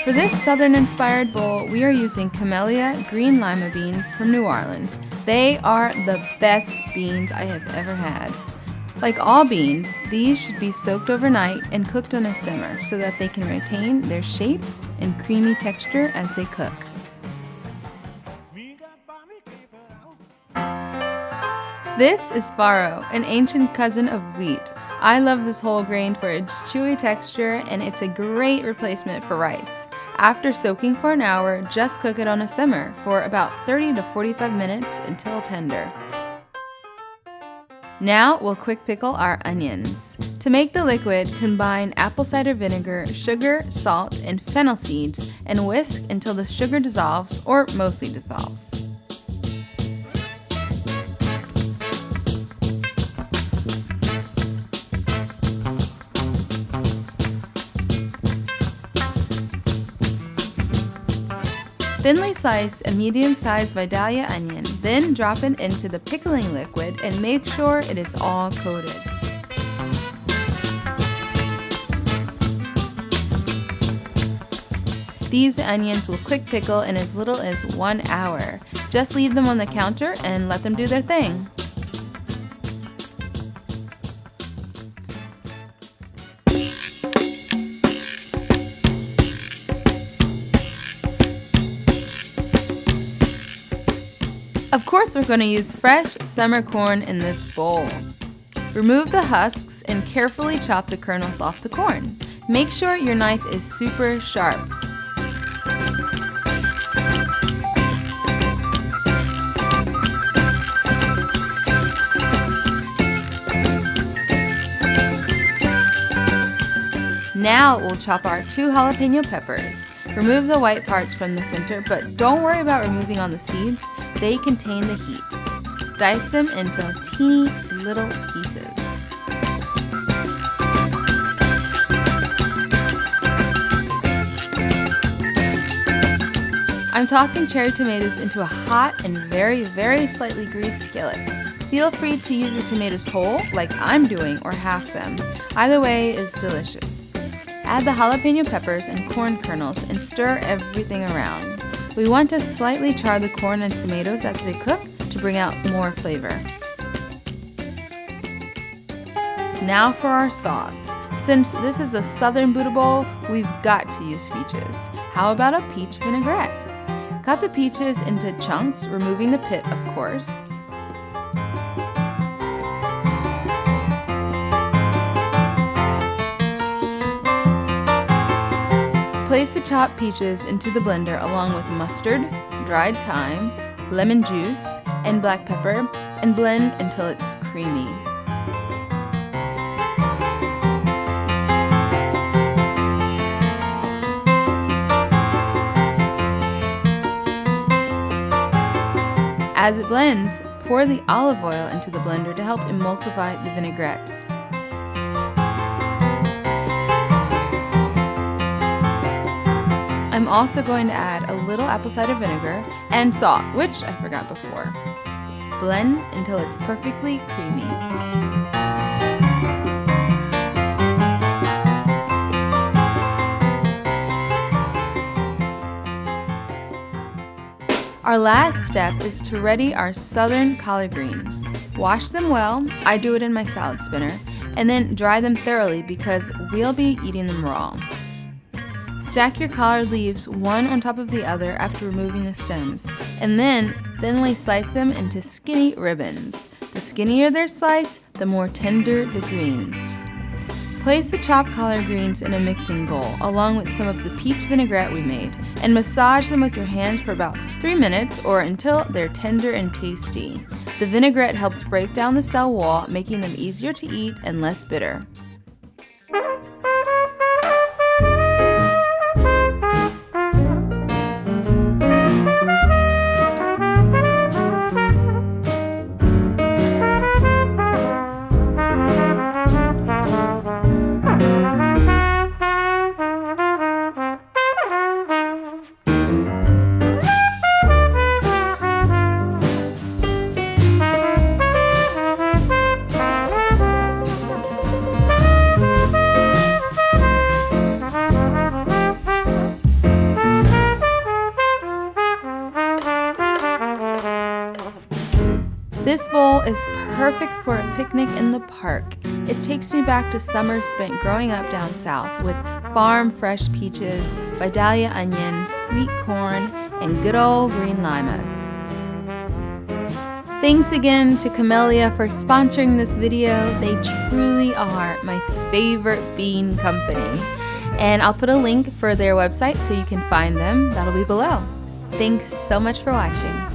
For this southern-inspired bowl, we are using camellia green lima beans from New Orleans. They are the best beans I have ever had. Like all beans, these should be soaked overnight and cooked on a simmer so that they can retain their shape and creamy texture as they cook. This is farro, an ancient cousin of wheat. I love this whole grain for its chewy texture, and it's a great replacement for rice. After soaking for an hour, just cook it on a simmer for about 30 to 45 minutes until tender. Now we'll quick pickle our onions. To make the liquid, combine apple cider vinegar, sugar, salt, and fennel seeds and whisk until the sugar dissolves or mostly dissolves. Thinly slice a medium-sized Vidalia onion, then drop it into the pickling liquid and make sure it is all coated. These onions will quick pickle in as little as 1 hour. Just leave them on the counter and let them do their thing. Of course, we're going to use fresh summer corn in this bowl. Remove the husks and carefully chop the kernels off the corn. Make sure your knife is super sharp. Now we'll chop our 2 jalapeno peppers. Remove the white parts from the center, but don't worry about removing all the seeds. They contain the heat. Dice them into teeny little pieces. I'm tossing cherry tomatoes into a hot and very, very slightly greased skillet. Feel free to use the tomatoes whole, like I'm doing, or half them. Either way is delicious. Add the jalapeno peppers and corn kernels and stir everything around. We want to slightly char the corn and tomatoes as they cook to bring out more flavor. Now for our sauce. Since this is a southern Buddha bowl, we've got to use peaches. How about a peach vinaigrette? Cut the peaches into chunks, removing the pit, of course. Place the chopped peaches into the blender along with mustard, dried thyme, lemon juice, and black pepper, and blend until it's creamy. As it blends, pour the olive oil into the blender to help emulsify the vinaigrette. I'm also going to add a little apple cider vinegar and salt, which I forgot before. Blend until it's perfectly creamy. Our last step is to ready our southern collard greens. Wash them well, I do it in my salad spinner, and then dry them thoroughly because we'll be eating them raw. Stack your collard leaves one on top of the other after removing the stems, and then thinly slice them into skinny ribbons. The skinnier their slice, the more tender the greens. Place the chopped collard greens in a mixing bowl along with some of the peach vinaigrette we made, and massage them with your hands for about 3 minutes or until they're tender and tasty. The vinaigrette helps break down the cell wall, making them easier to eat and less bitter. bowl is perfect for a picnic in the park. It takes me back to summers spent growing up down south with farm fresh peaches, Vidalia onions, sweet corn, and good old green limas. Thanks again to Camellia for sponsoring this video. They truly are my favorite bean company. And I'll put a link for their website so you can find them. That'll be below. Thanks so much for watching.